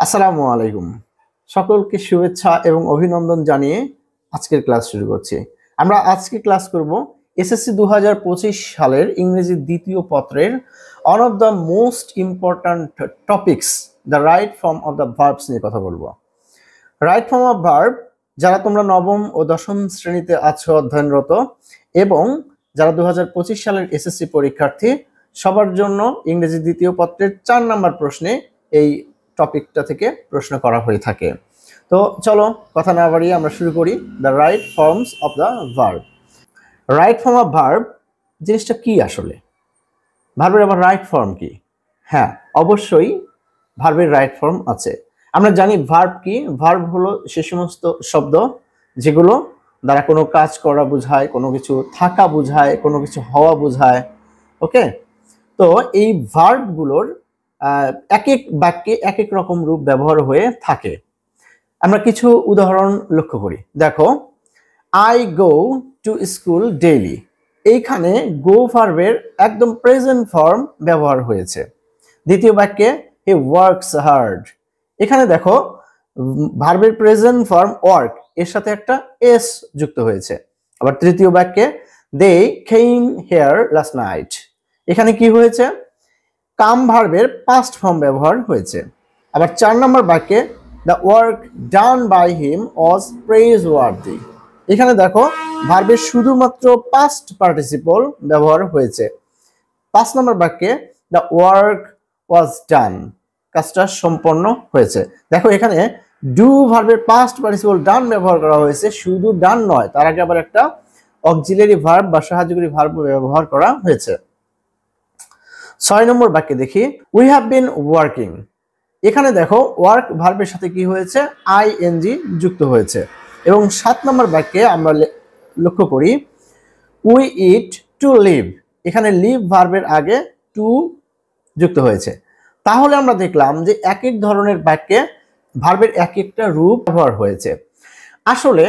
আসসালামু আলাইকুম। সকলকে শুভেচ্ছা এবং অভিনন্দন জানিয়ে আজকের ক্লাস শুরু করছি। আমরা আজকে ক্লাস করব এসএসসি 2025 সালের ইংরেজি দ্বিতীয় পত্রের one of the most important topics the right form of the verbs নিয়ে কথা বলবো। রাইট ফর্ম অফ ভার্ব যারা তোমরা নবম ও দশম শ্রেণীতে আছো অধ্যয়নরত এবং যারা 2025 সালের এসএসসি পরীক্ষার্থী সবার জন্য ইংরেজি দ্বিতীয় পত্রের 4 নম্বর প্রশ্নে এই টপিকটা থেকে প্রশ্ন করা হয়ে থাকে। তো চলো কথা না বাড়িয়ে আমরা শুরু করি the right forms of the verb. Right form of verb জিনিসটা কি আসলে? ভার্বের আবার রাইট ফর্ম কি? হ্যাঁ, অবশ্যই ভার্বের রাইট ফর্ম আছে। আমরা জানি ভার্ব কি। ভার্ব হলো সে সমস্ত শব্দ যেগুলো দ্বারা কোনো কাজ করা বোঝায়, কোনো কিছু থাকা বোঝায়, কোনো কিছু হওয়া বোঝায়। ওকে, তো এই ভার্বগুলোর এক এক বাক্যে এক এক রকম রূপ ব্যবহার হয়ে থাকে। আমরা কিছু উদাহরণ লক্ষ্য করি। দেখো, I go to school daily. এইখানে গো ভার্বের একদম প্রেজেন্ট ফর্ম ব্যবহার হয়েছে। দ্বিতীয় বাক্যে হি ওয়ার্কস হার্ড। এখানে দেখো ভার্বের প্রেজেন্ট ফর্ম ওয়ার্ক এর সাথে একটা এস যুক্ত হয়েছে। আবার তৃতীয় বাক্যে দে কেম হিয়ার লাস্ট নাইট। এখানে কি হয়েছে? কাম ভার্বের পাস্ট ফর্ম ব্যবহার হয়েছে। আবার 4 নম্বর বাক্যে the work done by him was praiseworthy. এখানে দেখো ভার্বের শুধুমাত্র পাস্ট পার্টিসিপল ব্যবহার হয়েছে। 5 নম্বর বাক্যে দ্য ওয়ার্ক ওয়াজ ডান, কাজটা সম্পন্ন হয়েছে। দেখো এখানে ডু ভার্বের পাস্ট পার্টিসিপল ডান ব্যবহার করা হয়েছে। শুধু ডান নয়, তার আগে আবার একটা অক্সিলারি ভার্ব বা সাহায্যকারী ভার্ব ব্যবহার করা হয়েছে। 6 নম্বর বাক্যে দেখি উই হ্যাভ বিন ওয়ার্কিং। এখানে দেখো ওয়ার্ক ভার্বের সাথে কি হয়েছে? আইএনজি যুক্ত হয়েছে। এবং 7 নম্বর বাক্যে আমরা লক্ষ্য করি উই ইট টু লিভ। এখানে লিভ ভার্বের আগে টু যুক্ত হয়েছে। তাহলে আমরা দেখলাম যে এক এক ধরনের বাক্যে ভার্বের এক একটা রূপ ব্যবহার হয়েছে। আসলে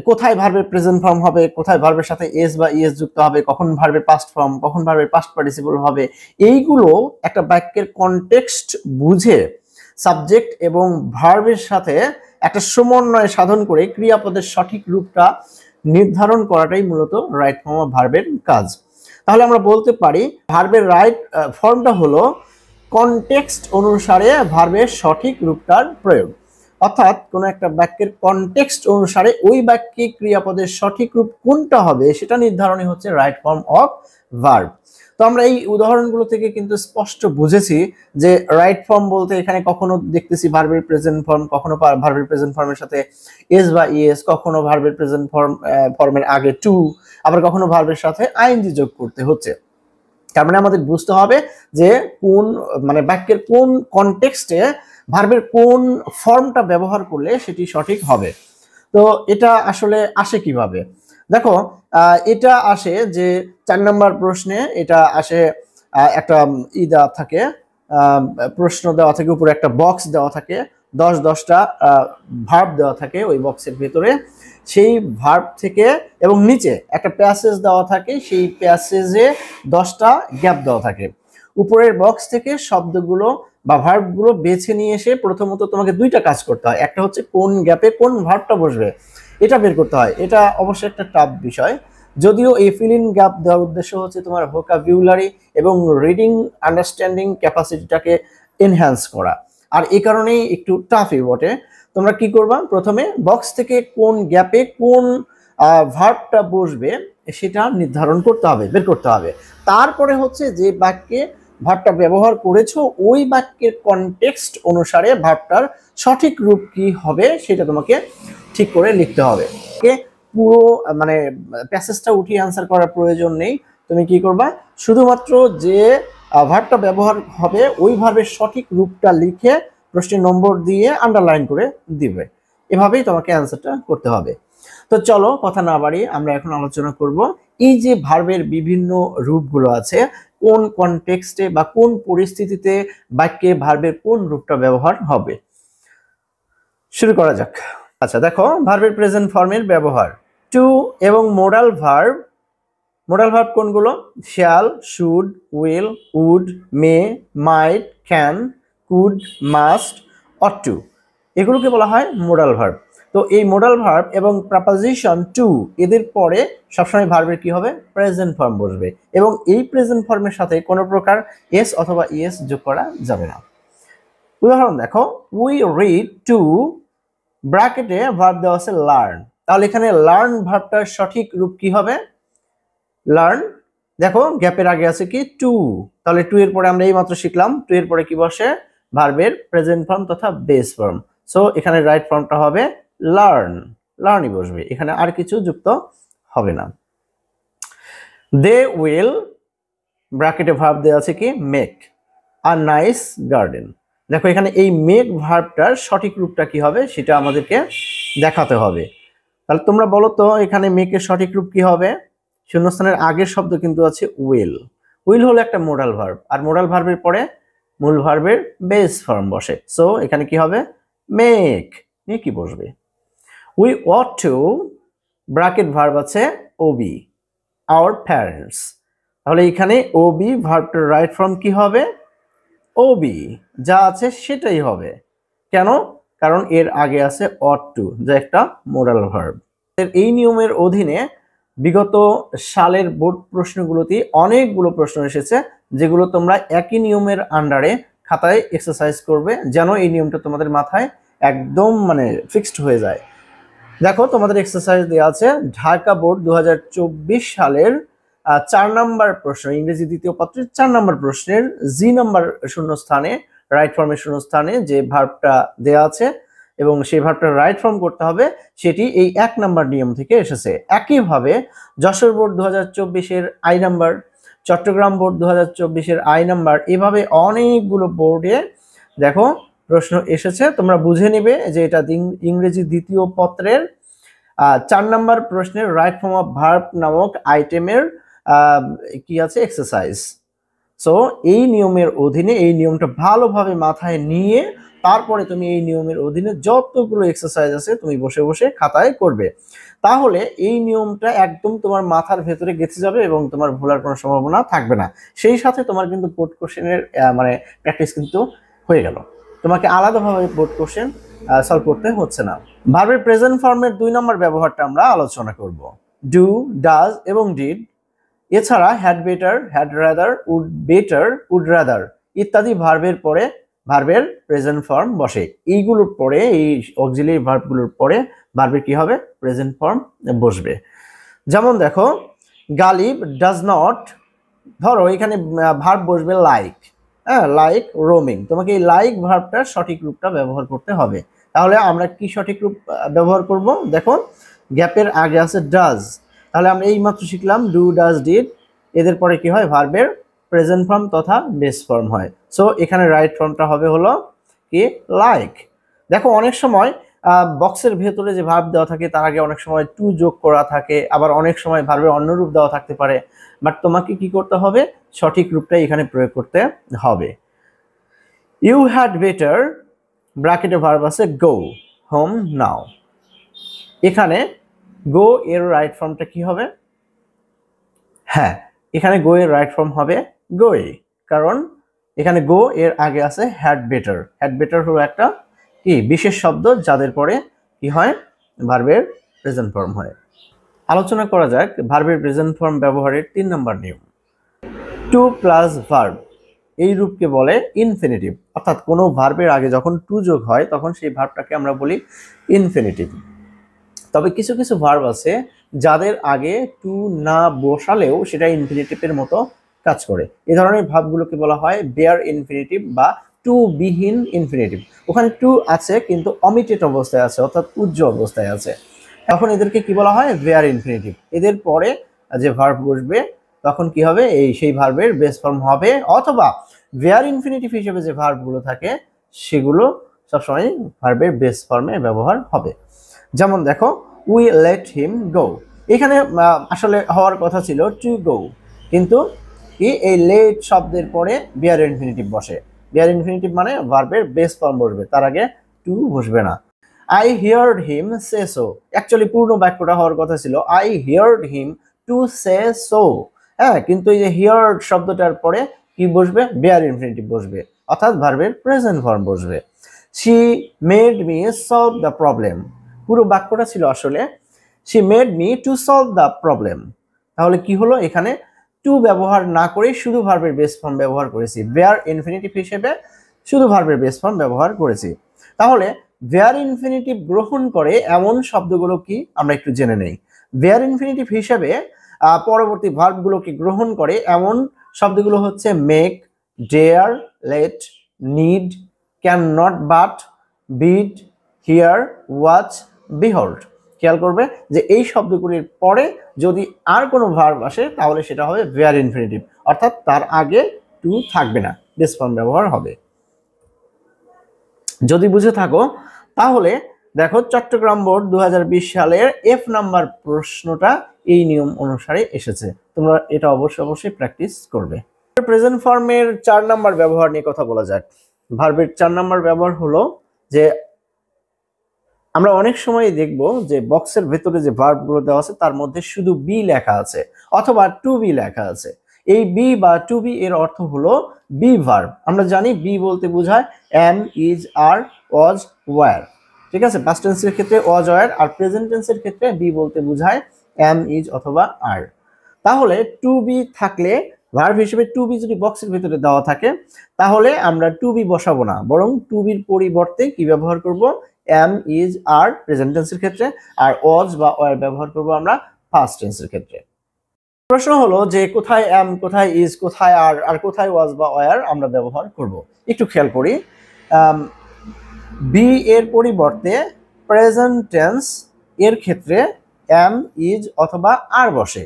কোথায় ভার্বের প্রেজেন্ট ফর্ম হবে, কোথায় ভার্বের সাথে এস বা ইএস যুক্ত হবে, কখন ভার্বের পাস্ট ফর্ম, কখন ভার্বের পাস্ট পার্টিসিপল হবে, এইগুলো একটা বাক্যের কনটেক্সট বুঝে সাবজেক্ট এবং ভার্বের সাথে একটা সমন্বয় সাধন করে ক্রিয়াপদের সঠিক রূপটা নির্ধারণ করাটাই মূলত রাইট ফর্ম অফ ভার্বের কাজ। তাহলে আমরা বলতে পারি ভার্বের রাইট ফর্মটা হলো কনটেক্সট অনুসারে ভার্বের সঠিক রূপটার প্রয়োগ। অর্থাৎ কোন একটা বাক্যের কনটেক্সট অনুসারে ওই বাক্যে ক্রিয়াপদের সঠিক রূপ কোনটা হবে সেটা নির্ধারণই হচ্ছে রাইট ফর্ম অফ ভার্ব। তো আমরা এই উদাহরণগুলো থেকে কিন্তু স্পষ্ট বুঝেছি যে রাইট ফর্ম বলতে এখানে কখনো দেখতেছি ভার্বের প্রেজেন্ট ফর্ম, কখনো ভার্বের প্রেজেন্ট ফর্মের সাথে এস বা ইএস, কখনো ভার্বের প্রেজেন্ট ফর্মের আগে টু, আবার কখনো ভার্বের সাথে আইএনজি যোগ করতে হচ্ছে। তার মানে আমাদের বুঝতে হবে যে কোন মানে বাক্যের কোন কনটেক্সটে ভার্বের কোন ফর্মটা ব্যবহার করলে সেটি সঠিক হবে। তো এটা আসলে আসে কিভাবে? দেখো এটা আসে যে 4 নম্বর প্রশ্নে এটা আসে একটা দেওয়া থাকে, প্রশ্ন দেওয়া থাকে, উপরে একটা বক্স দেওয়া থাকে, 10-10টা ভার্ব দেওয়া থাকে ওই বক্সের ভেতরে। সেই ভার্ব থেকে এবং নিচে একটা প্যাসেজ দেওয়া থাকে, সেই প্যাসেজে 10টা গ্যাপ দেওয়া থাকে। উপরের বক্স থেকে শব্দগুলো বা ভার্বগুলো বেছে নিয়ে এসে প্রথমত তোমাকে 2টা কাজ করতে হয়। একটা হচ্ছে কোন গ্যাপে কোন ভার্বটা বসবে এটা বের করতে হয়। এটা অবশ্যই একটা টাফ বিষয়, যদিও এই ফিল ইন গ্যাপ দেওয়ার উদ্দেশ্য হচ্ছে তোমার ভোকাবুলারি এবং রিডিং আন্ডারস্ট্যান্ডিং ক্যাপাসিটিটাকে এনহ্যান্স করা। আর এই কারণেই একটু টাফই বটে। তোমরা কি করবা, প্রথমে বক্স থেকে কোন গ্যাপে কোন ভার্বটা বসবে সেটা নির্ধারণ করতে হবে, বের করতে হবে। তারপরে হচ্ছে যে বাক্যে ভার্বটা ব্যবহার করেছো ওই বাক্যের কনটেক্সট অনুসারে ভার্বটার সঠিক রূপ কি হবে সেটা তোমাকে ঠিক করে লিখতে হবে। পুরো মানে প্যাসেজটা উঠিয়ে আনসার করার প্রয়োজন নেই। তুমি কি করবা, শুধুমাত্র যে ভার্বটা ব্যবহার হবে ওই ভার্বের সঠিক রূপটা লিখে প্রশ্নের নম্বর দিয়ে আন্ডারলাইন করে দিবে। এভাবেই তোমাকে অ্যান্সারটা করতে হবে। তো চলো কথা না বাড়িয়ে আমরা এখন আলোচনা করব এই যে ভার্বের বিভিন্ন রূপগুলো আছে, কোন কনটেক্সটে বা কোন পরিস্থিতিতে বাক্যে ভার্বের কোন রূপটা ব্যবহার হবে। শুরু করা যাক। আচ্ছা দেখো, ভার্বের প্রেজেন্ট ফর্মের ব্যবহার। টু এবং মোডাল ভার্ব। মোডাল ভার্ব কোনগুলো? Shall, should, will, would, may, might, can, could, must, ought to, এগুলোকে বলা হয় মোডাল ভার্ব। তো এই মোডাল ভার্ব এবং প্রিপজিশন টু এদের পরে সবসময় ভার্বের কি হবে, প্রেজেন্ট ফর্ম বসবে, এবং এই প্রেজেন্ট ফর্মের সাথে কোনো প্রকার এস অথবা ইএস যোগ করা যাবে না। উদাহরণ দেখো, উই রিড টু, ব্র্যাকেটে ভার্ব দেওয়া আছে লার্ন, তাহলে এখানে লার্ন ভার্বটার সঠিক রূপ কি হবে, লার্ন। দেখো গ্যাপের আগে আছে কি টু, তাহলে টু এর পরে আমরা এই মাত্র শিখলাম টু এর পরে কি বসে, ভার্বের প্রেজেন্ট ফর্ম তথা বেস ফর্ম। সো এখানে রাইট ফর্মটা হবে লার্ন, লার্নই বসবে, এখানে আর কিছু যুক্ত হবে না। দে উইল, ব্র্যাকেটে ভার্ব দেওয়া আছে কি মেক আ নাইস গার্ডেন। দেখো এখানে এই মেক ভার্বটার সঠিক রূপটা কি হবে সেটা আমাদেরকে দেখাতে হবে। তাহলে তোমরা বলো তো এখানে মেকের সঠিক রূপ কি হবে, শূন্যস্থানের আগের শব্দ কিন্তু আছে উইল, উইল হলো একটা মোডাল ভার্ব, আর মোডাল ভার্বের পরে মূল ভার্বের বেস ফর্ম বসে, সো এখানে কি হবে, মেক, কি বসবে। We want to, bracket verb আছে ওবি, আওয়ার প্যারেন্টস, তাহলে এখানে ওবি ভার্বটার রাইট ফর্ম কি হবে, ওবি, যা আছে সেটাই হবে। কেন, কারণ এর আগে আছে অট টু, যা একটা মোডাল ভার্ব। এই নিয়মের অধীনে বিগত সালের বোর্ড প্রশ্নগুলোতে অনেকগুলো প্রশ্ন এসেছে, যেগুলো তোমরা একই নিয়মের আন্ডারে খাতায় এক্সারসাইজ করবে, যেন এই নিয়মটা তোমাদের মাথায় একদম মানে ফিক্সড হয়ে যায়। দেখো তোমাদের এক্সারসাইজ দেওয়া আছে ঢাকা বোর্ড 2024 সালের 4 নম্বর প্রশ্ন, ইংরেজি দ্বিতীয় পত্রের 4 নম্বর প্রশ্নের জি নম্বর শূন্যস্থানে, রাইট ফর্মের শূন্যস্থানে যে ভার্বটা দেওয়া আছে এবং সেই ভার্বটা রাইট ফর্ম করতে হবে, সেটি এই 1 নম্বর নিয়ম থেকে এসেছে। একইভাবে যশোর বোর্ড 2024-এর আই নাম্বার, চট্টগ্রাম বোর্ড 2024-এর আই নাম্বার, এভাবে অনেকগুলো বোর্ডে দেখো প্রশ্ন এসেছে। তোমরা বুঝে নেবে যে এটা ইংরেজি দ্বিতীয় পত্রের 4 নম্বর প্রশ্নের রাইট ফর্ম অফ ভার্ব নামক আইটেমের কি আছে এক্সারসাইজ। সো এই নিয়মের অধীনে এই নিয়মটা ভালোভাবে মাথায় নিয়ে তারপরে তুমি এই নিয়মের অধীনে যতগুলো এক্সারসাইজ আছে তুমি বসে বসে খাতায় করবে, তাহলে এই নিয়মটা একদম তোমার মাথার ভেতরে গেঁথে যাবে এবং তোমার ভোলার কোনো সম্ভাবনা থাকবে না। সেই সাথে তোমার কিন্তু বোর্ড কোশ্চেনের মানে প্র্যাকটিস কিন্তু হয়ে গেল, তোমাকে আলাদাভাবে বোর্ড কোশ্চেন সলভ করতে হচ্ছে না। ভার্বের প্রেজেন্ট ফর্মের 2 নম্বর ব্যবহারটা আমরা আলোচনা করব। ডু, ডাজ এবং ডিড, এছাড়া had better, had rather, would better, would rather ইত্যাদি ভার্বের পরে ভার্বের প্রেজেন্ট ফর্ম বসে। এইগুলোর পরে, এই অক্সিলারি ভার্বগুলোর পরে ভার্বের কি হবে, প্রেজেন্ট ফর্ম বসবে। যেমন দেখো গালিব ডাজ নট, ধরো এখানে ভার্ব বসবে লাইক, হ্যাঁ, লাইক রোমিং, তোমাকে এই লাইক ভার্বটার সঠিক রূপটা ব্যবহার করতে হবে। তাহলে আমরা কি সঠিক রূপ ব্যবহার করব, দেখো গ্যাপের আগে আছে ডাজ, তাহলে আমরা এই মাত্র শিখলাম ডু, ডাজ, ডিড, এদের পরে কি হয়, ভার্বের প্রেজেন্ট ফর্ম তথা বেস ফর্ম হয়। সো এখানে রাইট ফর্মটা হবে হলো কি লাইক। দেখো অনেক সময় বক্সের ভেতরে যে ভার্ব দেওয়া থাকে তার আগে অনেক সময় টু যোগ করা থাকে, আবার অনেক সময় ভার্বের অন্য রূপ দেওয়া থাকতে পারে, বাট তোমাকে কি করতে হবে, সঠিক রূপটাই এখানে প্রয়োগ করতে হবে। ইউ হ্যাড বেটার, ব্র্যাকেটে ভার্ব আছে গো হোম নাও, এখানে গো এর রাইট ফর্মটা কি হবে, হ্যাঁ এখানে গো এর রাইট ফর্ম হবে গোয়ে, কারণ এখানে গো এর আগে আছে হ্যাড বেটার। হ্যাড বেটার হলো একটা কি বিশেষ শব্দ যাদের পরে কি হয়, ভার্বের প্রেজেন্ট ফর্ম হয়। আলোচনা করা যাক ভার্বের প্রেজেন্ট ফর্ম ব্যবহারের 3 নম্বর নিয়ম। টু প্লাস ভার্ব, এই রূপকে বলে ইনফিনিটিভ, অর্থাৎ কোনো ভার্বের আগে যখন টু যোগ হয় তখন সেই ভার্বটাকে আমরা বলি ইনফিনিটিভ। তবে কিছু কিছু ভার্ব আছে যাদের আগে টু না বসালেও সেটা ইনফিনিটিভের মতো কাজ করে, এই ধরনের ভার্বগুলোকে বলা হয় বেয়ার ইনফিনিটিভ বা টু বিহীন ইনফিনিটিভ। ওখানে টু আছে কিন্তু অমিটেড অবস্থায় আছে, অর্থাৎ উজ্জ্ব অবস্থায় আছে, তখন এদেরকে কি বলা হয়, বেয়ার ইনফিনিটিভ। এদের পরে যে ভার্ব বসবে তখন কি হবে, এই সেই ভার্বের বেস ফর্ম হবে, অথবা বেয়ার ইনফিনিটিভ হিসেবে যে ভার্বগুলো থাকে সেগুলো সবসময় ভার্বের বেস ফর্মে ব্যবহার হবে। যেমন দেখো উই লেট হিম গো, এখানে আসলে হওয়ার কথা ছিল টু গো, কিন্তু কি এই লেট শব্দের পরে বেয়ার ইনফিনিটিভ বসে। বেয়ার ইনফিনিটিভ মানে ভার্বের বেস ফর্ম বসবে, তার আগে টু বসবে না। I heard him say so, actually পূর্ণ বাক্যটা হওয়ার কথা ছিল I heard him to say so, হ্যাঁ, কিন্তু এই যে হিয়ার্ড শব্দটার পরে কি বসবে, বেয়ার ইনফিনিটিভ বসবে, অর্থাৎ ভার্বের প্রেজেন্ট ফর্ম বসবে। she made me solve the problem, পুরো বাক্যটা ছিল আসলে she made me to solve the problem। তাহলে কি হলো, এখানে টু ব্যবহার না করে শুধু ভার্বের বেস ফর্ম ব্যবহার করেছি, where ইনফিনিটিভ হিসেবে শুধু ভার্বের বেস ফর্ম ব্যবহার করেছি। তাহলে where ইনফিনিটিভ গ্রহণ করে এমন শব্দগুলো কি আমরা একটু জেনে নেই। where ইনফিনিটিভ হিসেবে পরবর্তী ভার্বগুলোকে গ্রহণ করে এমন শব্দগুলো হচ্ছে make, dare, let, need, can not, but, bid, hear, watch, behold. খেয়াল করবে যে এই শব্দগুলির পরে যদি আর কোনো ভার্ব আসে তাহলে সেটা হবে where ইনফিনিটিভ, অর্থাৎ তার আগে টু থাকবে না, বেস ফর্ম ব্যবহার হবে। যদি বুঝে থাকো তাহলে দেখো চট্টগ্রাম বোর্ড 2020 সালের এফ নাম্বার প্রশ্নটা এই নিয়ম অনুসারে এসেছে, তোমরা এটা অবশ্যই প্র্যাকটিস করবে। প্রেজেন্ট ফর্মের 4 নাম্বার ব্যবহার নিয়ে কথা বলা যাক। ভার্বের 4 নাম্বার ব্যবহার হলো যে আমরা অনেক সময় দেখব যে বক্সের ভেতরে যে ভার্বগুলো দেওয়া আছে তার মধ্যে শুধু বি লেখা আছে অথবা টু বি লেখা আছে। এই বি বা টু বি এর অর্থ হলো বি ভার্ব। আমরা জানি বি বলতে বোঝায় am, is, are, was, were. ঠিক আছে, পাস্ট টেন্সের ক্ষেত্রে ওয়াজ, ওয়্যার, আর প্রেজেন্ট টেন্সের ক্ষেত্রে বি বলতে বোঝায় এম, ইজ অথবা আর। তাহলে টু বি থাকলে ভার্ব হিসেবে টু বি যদি বক্সের ভিতরে দেওয়া থাকে তাহলে আমরা টু বি বসাবো না, বরং টু বির পরিবর্তে কি ব্যবহার করব, এম, ইজ, আর প্রেজেন্ট টেন্সের ক্ষেত্রে, আর ওয়াজ বা ওয়্যার ব্যবহার করব আমরা পাস্ট টেন্সের ক্ষেত্রে। প্রশ্ন হলো যে কোথায় এম, কোথায় ইজ, কোথায় আর, আর কোথায় ওয়াজ বা ওয়্যার আমরা ব্যবহার করব। একটু খেয়াল করি, বি এর পরিবর্তে প্রেজেন্ট টেন্স এর ক্ষেত্রে এম, ইজ অথবা আর বসে,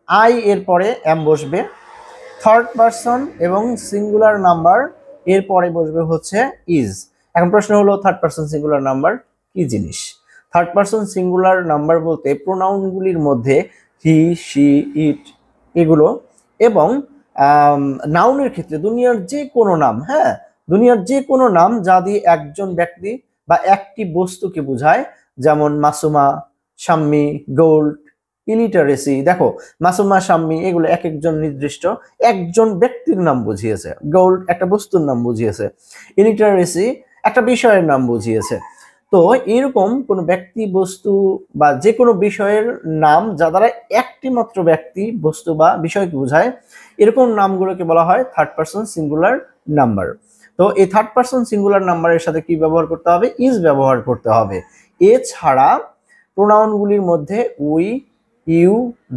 আই এর পরে এম বসবে, থার্ড পারসন এবং সিঙ্গুলার নাম্বার এর পরে বসবে হচ্ছে ইজ। এখন প্রশ্ন হলো থার্ড পারসন সিঙ্গুলার নাম্বার কি জিনিস? থার্ড পারসন সিঙ্গুলার নাম্বার বলতে প্রোনাউনগুলির মধ্যে হি, শি, ইট এগুলো, এবং নাউনের ক্ষেত্রে দুনিয়ার যে কোনো নাম, হ্যাঁ দুনিয়ার যে কোনো নাম যা দিয়ে একজন ব্যক্তি বা একটি বস্তুকে বোঝায়, যেমন মাসুমা, শাম্মী, গোল্ড, ইলিটারেসি। দেখো মাসুমা, শাম্মী এগুলো এক একজন নির্দিষ্ট একজন ব্যক্তির নাম বুঝিয়েছে, গোল্ড একটা বস্তুর নাম বুঝিয়েছে, ইলিটারেসি একটা বিষয়ের নাম বুঝিয়েছে। তো এরকম কোনো ব্যক্তি, বস্তু বা যে কোনো বিষয়ের নাম যা দ্বারা একটি মাত্র ব্যক্তি, বস্তু বা বিষয়কে বোঝায়, এরকম নামগুলোকে বলা হয় থার্ড পারসন সিঙ্গুলার নাম্বার। তো এই থার্ড পারসন সিঙ্গুলার নাম্বারের সাথে কি ব্যবহার করতে হবে, ইজ ব্যবহার করতে হবে। এছাড়া প্রোনাউনগুলির মধ্যে উই, ইউ,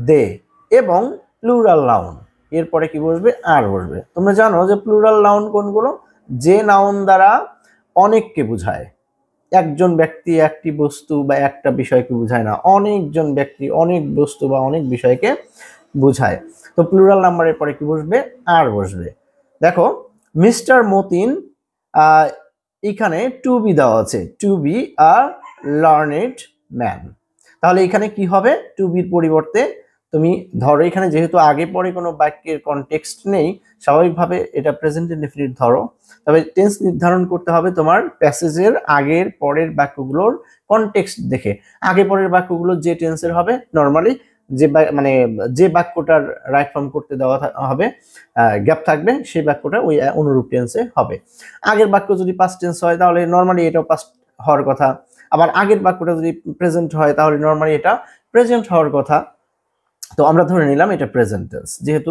দে এবং প্লুরাল নাউন এরপরে কি বসবে, আর বসবে। তোমরা জানো যে প্লুরাল নাউন কোনগুলো, যে নাউন দ্বারা অনেককে বোঝায়, একজন ব্যক্তি, একটি বস্তু বা একটা বিষয়কে বোঝায় না, অনেকজন ব্যক্তি, অনেক বস্তু বা অনেক বিষয়কে বোঝায়। তো প্লুরাল নাম্বারের পরে কি বসবে, আর বসবে। দেখো মিস্টার মতিন, এখানে টু বি দেওয়া আছে, to be a learned man. তাহলে এখানে কি হবে, টু বির পরিবর্তে তুমি ধরো এখানে যেহেতু আগে পরে কোনো বাক্যের কনটেক্সট নেই, স্বাভাবিকভাবে এটা প্রেজেন্ট ইনডেফিনিট ধরো, তবে টেন্স নির্ধারণ করতে হবে তোমার প্যাসেজের আগের পরের বাক্যগুলোর কনটেক্সট দেখে। আগে পরের বাক্যগুলো যে টেন্সের হবে নর্মালি যে মানে যে বাক্যটার রাইট ফর্ম করতে দেওয়া হবে, গ্যাপ থাকবে, সেই বাক্যটা ওই অনুরূপ টেন্সে হবে। আগের বাক্য যদি পাস্ট টেন্স হয় তাহলে নর্মালি এটাও পাস্ট হওয়ার কথা, আবার আগের বাক্যটা যদি প্রেজেন্ট হয় তাহলে নর্মালি এটা প্রেজেন্ট হওয়ার কথা। তো আমরা ধরে নিলাম এটা প্রেজেন্ট টেন্স, যেহেতু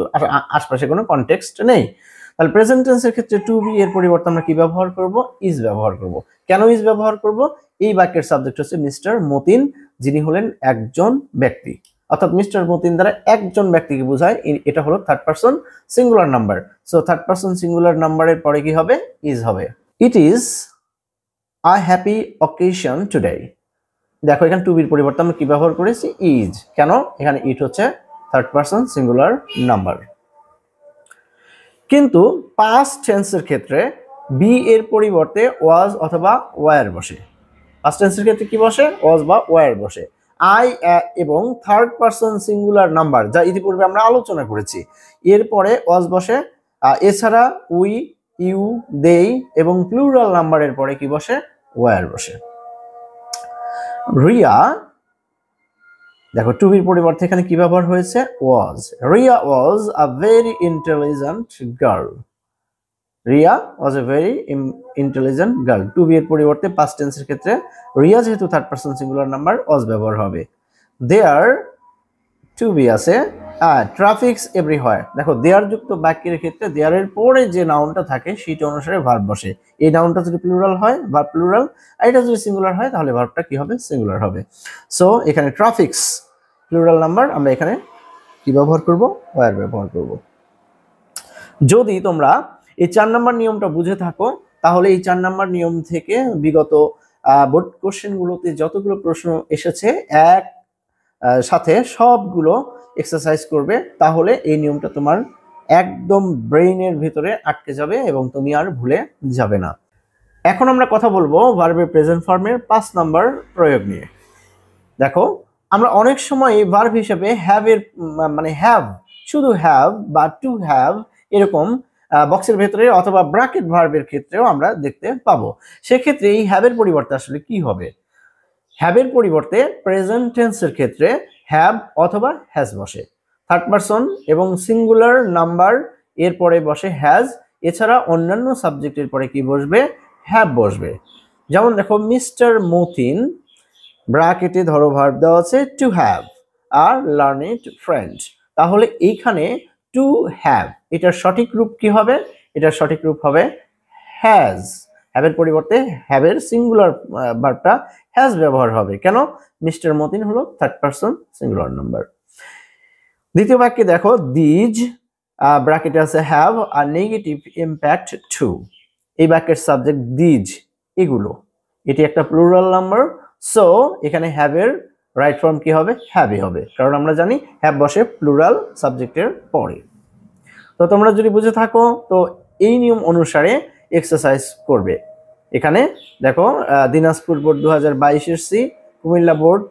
আশপাশে কোনো কনটেক্সট নেই। তাহলে প্রেজেন্ট টেন্সের ক্ষেত্রে টু বি এর পরিবর্তে আমরা কি ব্যবহার করব, ইজ ব্যবহার করব। কেন ইজ ব্যবহার করব, এই বাক্যের সাবজেক্ট হচ্ছে মিস্টার মতিন, যিনি হলেন একজন ব্যক্তি, অর্থাৎ মিস্টার মতিন দ্বারা একজন ব্যক্তিকে বোঝায়, এটা হলো third person singular number. So third person singular নাম্বারের পরে কি হবে, ইজ হবে। It is a happy occasion today. দেখো এখানে টু বির পরিবর্তে আমরা কি ব্যবহার করেছি, ইজ। কেন, এখানে ইট হচ্ছে থার্ড পারসন সিঙ্গুলার নাম্বার। কিন্তু পাস্ট টেন্সের ক্ষেত্রে বি এর পরিবর্তে ওয়াজ অথবা ওয়্যার বসে। পাস্ট টেন্সের ক্ষেত্রে কি বসে, ওয়াজ বা ওয়্যার বসে। আই এবং থার্ড পারসন সিঙ্গুলার নাম্বার যা ইতিপূর্বে আমরা আলোচনা করেছি, এরপরে ওয়াজ বসে। এছাড়া উই, ইউ, দেই এবং প্লুরাল নাম্বারের পরে কি বসে, ওয়্যার বসে। রিয়া, দেখো টু বির পরিবর্তে এখানে কি ব্যবহার হয়েছে, was. Riya was a very intelligent girl. Riya was a very intelligent girl. To be এর পরিবর্তে পাস্ট টেন্সের ক্ষেত্রে রিয়া যেহেতু third person singular number was ব্যবহার হবে। দেয়ার টু বি আছে ট্রাফিকস এভরিহোয়ার। দেখো দেয়ার যুক্ত বাক্যের ক্ষেত্রে দেয়ার এর পরে যে নাউনটা থাকে সেইটা অনুসারে ভার্ব বসে। এই নাউনটা যদি প্লুরাল হয় ভার্ব প্লুরাল, আর এটা যদি সিঙ্গুলার হয় তাহলে ভার্বটা কি হবে? সিঙ্গুলার হবে। সো এখানে ট্রাফিকস প্লুরাল নাম্বার, আমরা এখানে কি ব্যবহার করব? ওয়্যার ব্যবহার করব। যদি তোমরা এই 4 নাম্বার নিয়মটা বুঝে থাকো তাহলে এই 4 নাম্বার নিয়ম থেকে বিগত বোর্ড কোশ্চেনগুলোতে যতগুলো প্রশ্ন এসেছে এক সাথে সবগুলো এক্সারসাইজ করবে, তাহলে এই নিয়মটা তোমার একদম ব্রেইনের ভিতরে আটকে যাবে এবং তুমি আর ভুলে যাবে না। এখন আমরা কথা বলবো ভার্বের প্রেজেন্ট ফর্মের 5 নাম্বার প্রয়োগ নিয়ে। দেখো আমরা অনেক সময় ভার্ব হিসেবে হ্যাভ এর মানে হ্যাভ, শুধু হ্যাভ বা টু হ্যাভ এরকম বক্সের ভেতরে অথবা ব্র্যাকেট ভার্বের ক্ষেত্রেও আমরা দেখতে পাবো। সেক্ষেত্রে এই হ্যাভের পরিবর্তে আসলে কি হবে? হ্যাভের পরিবর্তে প্রেজেন্ট টেন্সের ক্ষেত্রে হ্যাভ অথবা হ্যাজ বসে। থার্ড পারসন এবং সিঙ্গুলার নাম্বার এর পরে বসে হ্যাজ, এছাড়া অন্যান্য সাবজেক্টের পরে কি বসবে? হ্যাভ বসবে। যেমন দেখো মিস্টার মতিন, ব্র্যাকেটে ধরো ভার্ব দেওয়া আছে টু হ্যাভ আর লার্নিড ফ্রেন্ড। তাহলে এইখানে টু হ্যাভ এটার সঠিক রূপ কি হবে? এটার সঠিক রূপ হবে হ্যাজ। হ্যাভের পরিবর্তে হ্যাভের সিঙ্গুলার ভার্বটা হ্যাজ ব্যবহার হবে। কেন? মিস্টার মতিন হলো থার্ড পারসন সিঙ্গুলার নাম্বার। দ্বিতীয় বাক্যে দেখো দিজ, ব্র্যাকেটে আছে হ্যাভ আর নেগেটিভ ইম্প্যাক্ট টু। এই বাক্যের সাবজেক্ট দিজ, এগুলো, এটি একটা প্লুরাল নাম্বার। সো এখানে হ্যাভের রাইট ফর্ম কি হবে? হ্যাভই হবে, কারণ আমরা জানি হ্যাভ বসে প্লুরাল সাবজেক্টের পরে। তো তোমরা যদি বুঝে থাকো তো এই নিয়ম অনুসারে এক্সারসাইজ করবে। এখানে দেখো দিনাজপুর বোর্ড 2022-এর সি, কুমিল্লা বোর্ড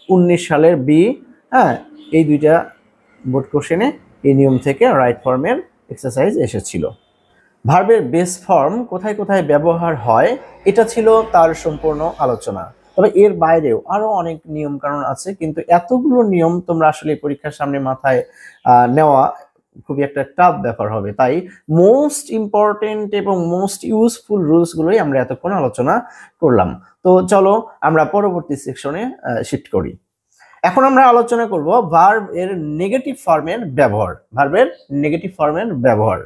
19 সালের বি, হ্যাঁ এই দুইটা বোর্ড কোশ্চেনে এই নিয়ম থেকে রাইট ফর্মের এক্সারসাইজ এসেছিল। ভার্বের বেস ফর্ম কোথায় কোথায় ব্যবহার হয় এটা ছিল তার সম্পূর্ণ আলোচনা। তবে এর বাইরেও আরো অনেক নিয়ম কানুন আছে, কিন্তু এতগুলো নিয়ম তোমরা আসলে পরীক্ষার সামনে মাথায় নেওয়া খুবই একটা টাফ ব্যাপার হবে। তাই মোস্ট ইম্পর্টেন্ট এবং মোস্ট ইউজফুল রুলসগুলোই আমরা এতক্ষণ আলোচনা করলাম। তো চলো আমরা পরবর্তী সেকশনে শিফট করি। এখন আমরা আলোচনা করব ভার্ব এর নেগেটিভ ফর্মের ব্যবহার। ভার্বের নেগেটিভ ফর্মের ব্যবহার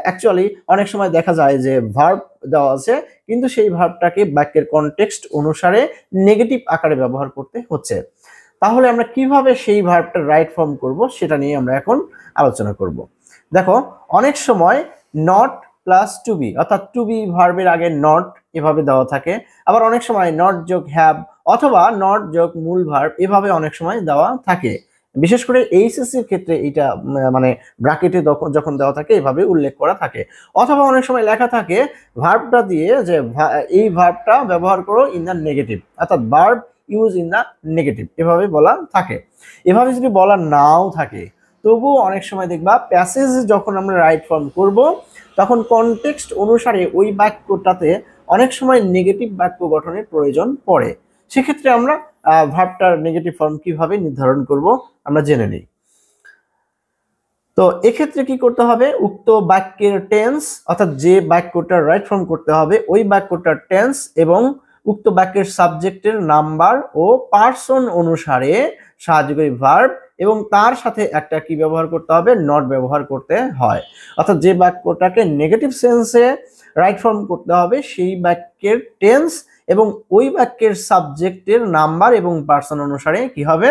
অ্যাকচুয়ালি অনেক সময় দেখা যায় যে ভার্ব দেওয়া আছে কিন্তু সেই ভার্বটাকে বাক্যের কনটেক্সট অনুসারে নেগেটিভ আকারে ব্যবহার করতে হচ্ছে। তাহলে আমরা কিভাবে সেই ভার্বটার রাইট ফর্ম করব সেটা নিয়ে আমরা এখন আলোচনা করব। দেখো অনেক সময় নট প্লাস টু বি, অর্থাৎ টু বি ভার্বের আগে নট এভাবে দেওয়া থাকে, আবার অনেক সময় নট যোগ হ্যাভ অথবা নট যোগ মূল ভার্ব এভাবে অনেক সময় দেওয়া থাকে। বিশেষ করে এইচএসসি এর ক্ষেত্রে এটা মানে ব্র্যাকেটে যখন দেওয়া থাকে এভাবে উল্লেখ করা থাকে। অথবা অনেক সময় লেখা থাকে ভার্বটা দিয়ে যে এই ভার্বটা ব্যবহার করো ইন দ্য নেগেটিভ, অর্থাৎ verb use in the negative এভাবে বলা থাকে। এভাবে যদি বলা নাও থাকে তবুও অনেক সময় দেখবা প্যাসেজ যখন আমরা রাইট ফর্ম করব তখন কনটেক্সট অনুসারে ওই বাক্যটাতে অনেক সময় নেগেটিভ বাক্য গঠনের প্রয়োজন পড়ে। সেক্ষেত্রে আমরা ভার্বটার নেগেটিভ ফর্ম কিভাবে নির্ধারণ করব আমরা জেনে নিই। তো এক্ষেত্রে কি করতে হবে? উক্ত বাক্যের টেন্স, অর্থাৎ যে বাক্যটার রাইট ফর্ম করতে হবে ওই বাক্যটার টেন্স এবং উক্ত বাক্যের সাবজেক্টের নাম্বার ও পার্সন অনুসারে সাহায্যকারী ভার্ব এবং তার সাথে একটা কি ব্যবহার করতে হবে? নট ব্যবহার করতে হয়। অর্থাৎ যে বাক্যটাকে নেগেটিভ সেন্সে রাইট ফর্ম করতে হবে সেই বাক্যের টেন্স এবং ওই বাক্যের সাবজেক্টের নাম্বার এবং পার্সন অনুসারে কি হবে?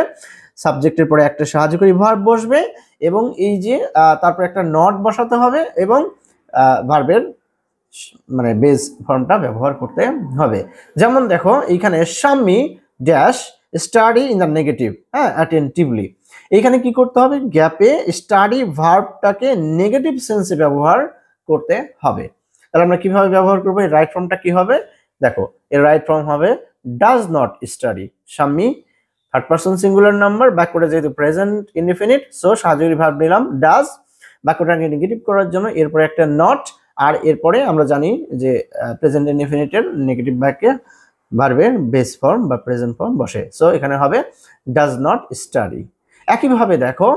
সাবজেক্টের পরে একটা সাহায্যকারী ভার্ব বসবে এবং এই যে তারপর একটা নট বসাতে হবে এবং ভার্বের মানে বেস ফর্মটা ব্যবহার করতে হবে। যেমন দেখো এইখানে Shammi dash study in the negative, হ্যাঁ অ্যাটেন্টিভলি। এইখানে কি করতে হবে? গ্যাপে স্টাডি ভার্বটাকে নেগেটিভ সেন্সে ব্যবহার করতে হবে। তাহলে আমরা কিভাবে ব্যবহার করবো? এর রাইট ফর্মটা কি হবে? দেখো এর রাইট ফর্ম হবে does not study. Shammi third person singular number, বাক্যটা যেহেতু প্রেজেন্ট ইনডিফিনিট সো সাহায্যকারী ভার্ব নিলাম ডাজ, বাক্যটাকে নেগেটিভ করার জন্য এরপরে একটা নট, আর এরপরে আমরা জানি যে প্রেজেন্ট ইনডিফিনিটের নেগেটিভ বাক্যে ভার্বের বেস ফর্ম বা প্রেজেন্ট ফর্ম বসে। সো এখানে হবে ডাজ নট স্টাডি। একইভাবে দেখো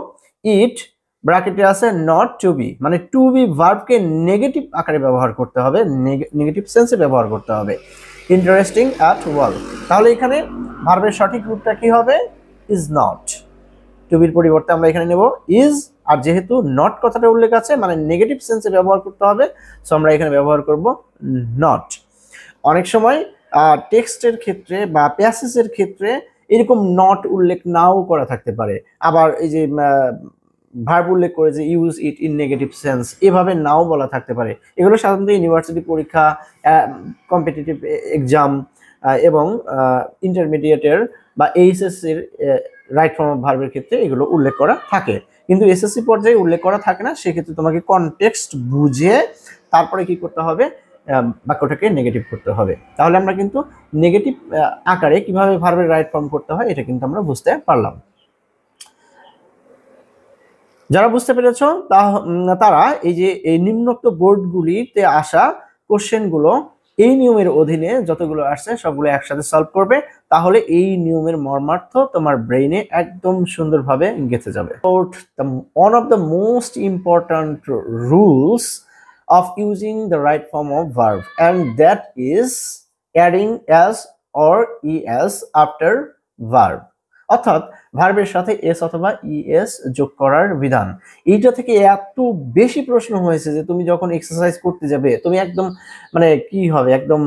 ইট ব্র্যাকেটে আছে নট টু বি, মানে টু বি ভার্বকে নেগেটিভ আকারে ব্যবহার করতে হবে, নেগেটিভ সেন্সে ব্যবহার করতে হবে। ইন্টারেস্টিং অ্যাট ওয়াল, তাহলে এখানে ভার্বের সঠিক রূপটা কি হবে? Is not. টু বির পরিবর্তে আমরা এখানে নেব ইজ, আর যেহেতু নট কথাটা উল্লেখ আছে মানে নেগেটিভ সেন্সে ব্যবহার করতে হবে, সো আমরা এখানে ব্যবহার করব নট। অনেক সময় টেক্সটের ক্ষেত্রে বা প্যাসেজের ক্ষেত্রে এরকম নট উল্লেখ নাও করা থাকতে পারে, আবার এই যে ভার্ব উল্লেখ করে যে use it in negative sense এভাবে নাও বলা থাকতে পারে। এগুলো সাধারণত ইউনিভার্সিটি পরীক্ষা, কম্পিটিটিভ এক্সাম এবং ইন্টারমিডিয়েটের বা এইচএসসির রাইট ফর্ম অফ ভার্বের ক্ষেত্রে এগুলো উল্লেখ করা থাকে, কিন্তু এসএসসি পর্যায়ে উল্লেখ করা থাকে না। সেক্ষেত্রে তোমাকে কনটেক্সট বুঝে তারপরে কি করতে হবে? বাক্যটাকে নেগেটিভ করতে হবে। তাহলে আমরা কিন্তু নেগেটিভ আকারে কিভাবে ভার্বের রাইট ফর্ম করতে হয় এটা কিন্তু আমরা বুঝতে পারলাম। যারা বুঝতে পেরেছ তারা এই যে এই নিম্নোক্ত বোর্ডগুলিতে আসা কোশ্চেনগুলো এই নিয়মের অধীনে যতগুলো আসছে সবগুলো একসাথে সলভ করবে, তাহলে এই নিয়মের মর্মার্থ তোমার ব্রেইনে একদম সুন্দরভাবে গেঁথে যাবে। One of the most important rules of using the right form of verb, and that is adding s or es after verb, অর্থাৎ ভার্বের সাথে এস অথবা ইএস যোগ করার বিধান। এইটা থেকে এত বেশি প্রশ্ন হয়েছে যে তুমি যখন এক্সারসাইজ করতে যাবে তুমি একদম মানে কি হবে, একদম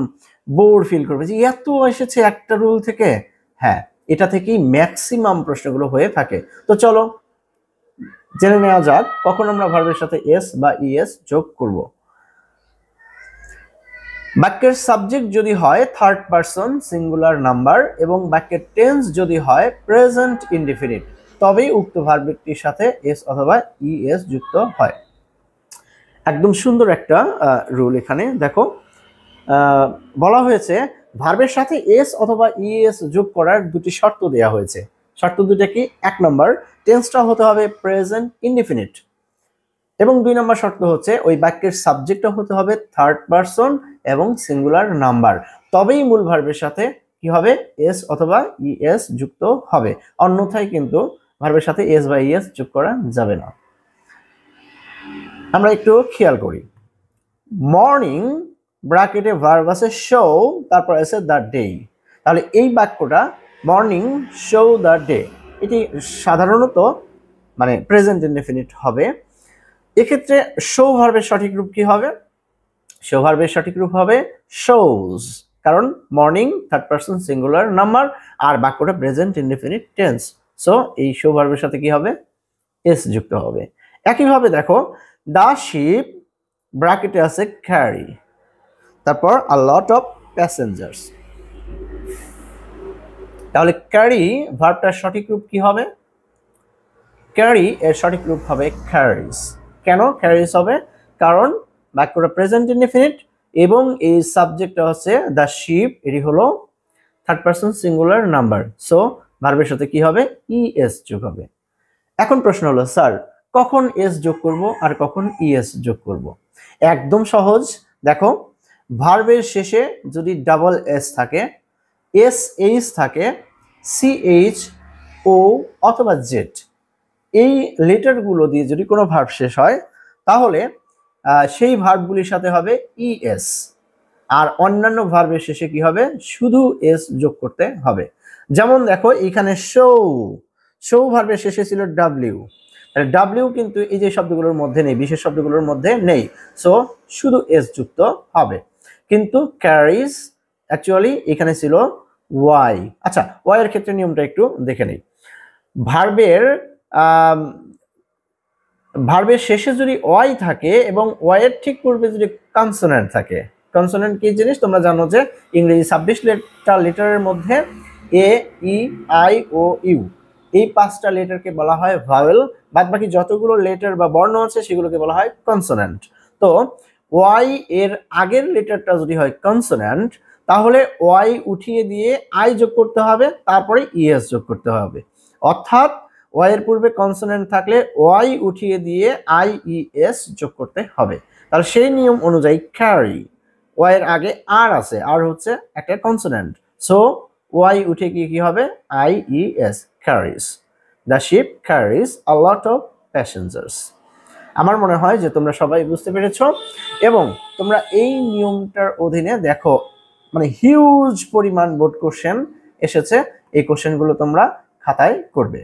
বোর ফিল করবে যে এত এসেছে একটা রুল থেকে। হ্যাঁ, এটা থেকেই ম্যাক্সিমাম প্রশ্নগুলো হয়ে থাকে। তো চলো জেনে নেওয়া যাক কখন আমরা ভার্বের সাথে এস বা ইএস যোগ করব। বাক্যের সাবজেক্ট যদি হয় থার্ড পারসন সিঙ্গুলার নাম্বার এবং বাক্যের টেন্স যদি হয় প্রেজেন্ট ইনডিফিনিট, তবেই উক্ত ভার্বটির সাথে এস অথবা ইএস যুক্ত হয়। একদম সুন্দর একটা রুল এখানে দেখো বলা হয়েছে, ভার্বের সাথে এস অথবা ইএস যোগ করার দুটি শর্ত দেওয়া হয়েছে। শর্ত দুটা কি? এক নম্বর, টেন্সটা হতে হবে প্রেজেন্ট ইনডিফিনিট, এবং দুই নম্বর শর্ত হচ্ছে ওই বাক্যের সাবজেক্টটা হতে হবে থার্ড পারসন এবং সিঙ্গুলার নাম্বার, তবেই মূল ভার্বের সাথে কি হবে? এস অথবা ইএস যুক্ত হবে, অন্যথায় কিন্তু ভার্বের সাথে এস বা ইএস যোগ করা যাবে না। আমরা একটু খেয়াল করি, মর্নিং ব্র্যাকেটে ভার্ব আছে শো, তারপর আছে দ্য ডে। তাহলে এই বাক্যটা মর্নিং শো দ্য ডে, এটি সাধারণত মানে প্রেজেন্ট ইনডেফিনিট হবে। এক্ষেত্রে শো ভার্বের সঠিক রূপ কি হবে? শো ভার্বের সঠিক রূপ হবে শোজ, কারণ morning third person singular number আর বাক্যটা প্রেজেন্ট ইনডেফিনিট টেন্স, সো এই শো ভার্বের সাথে কি হবে? এস যুক্ত হবে। একইভাবে দেখো দ্য শিপ ব্র্যাকেটে আছে ক্যারি, তারপর আ লট অফ প্যাসেঞ্জার্স। তাহলে ক্যারি ভার্বটার সঠিক রূপ কি হবে? ক্যারি এর সঠিক রূপ হবে ক্যারিজ। কেন ক্যারিজ হবে? কারণ বাক্যটা প্রেজেন্ট ইনডেফিনিট এবং এই সাবজেক্টটা হচ্ছে দ্য শিপ, এটি হলো third person singular number, so ভার্বের সাথে কি হবে? ইএস যোগ হবে। এখন প্রশ্ন হলো স্যার কখন এস যোগ করব আর কখন ইএস যোগ করব? একদম সহজ, দেখো ভার্বের শেষে যদি ডাবল এস থাকে, এস এইচ থাকে, সিএইচ ও অথবা জেড, এই লেটারগুলো দিয়ে যদি কোনো ভার্ব শেষ হয় তাহলে সেই ভার্বগুলির সাথে হবে ইএস, আর অন্যান্য ভার্বের শেষে কি হবে? শুধু এস যোগ করতে হবে। যেমন দেখো এখানে শো, শো ভার্বের শেষে ছিল ডাব্লিউ, ডাব্লিউ কিন্তু এই যে শব্দগুলোর মধ্যে নেই, বিশেষ শব্দগুলোর মধ্যে নেই, সো শুধু এস যুক্ত হবে। কিন্তু ক্যারিজ অ্যাকচুয়ালি এখানে ছিল ওয়াই। আচ্ছা, ওয়াই এর ক্ষেত্রে নিয়মটা একটু দেখে নেই। ভার্বের শেষে যদি ওয়াই থাকে এবং ওয়াই এর ঠিক পূর্বে যদি কনসোনেন্ট থাকে, কনসোনেন্ট কি জিনিস তোমরা জানো যে ইংরেজি 26টা লেটারের মধ্যে এ, ই, আই, ও, ইউ এই 5টা লেটারকে বলা হয় ভাওয়েল, বাদ বাকি যতগুলো লেটার বা বর্ণ আছে সেগুলোকে বলা হয় কনসোনেন্ট। তো ওয়াই এর আগের লেটারটা যদি হয় কনসোনেন্ট তাহলে ওয়াই উঠিয়ে দিয়ে আই যোগ করতে হবে, তারপরে ইএস যোগ করতে হবে, অর্থাৎ ওয়াই এর পূর্বে কনসোনেন্ট থাকলে ওয়াই উঠিয়ে দিয়ে আই ই এস যোগ করতে হবে। তাহলে সেই নিয়ম অনুযায়ী ক্যারি, ওয়াই এর আগে আর আছে, আর হচ্ছে একটা কনসোনেন্ট, সো ওয়াই উঠে গিয়ে কি হবে? I E S, carries. The ship carries a lot of passengers. আমার মনে হয় যে তোমরা সবাই বুঝতে পেরেছো এবং তোমরা এই নিয়মটার অধীনে দেখো মানে হিউজ পরিমাণ বোর্ড কোশ্চেন এসেছে, এই কোশ্চেনগুলো তোমরা খাতায় করবে।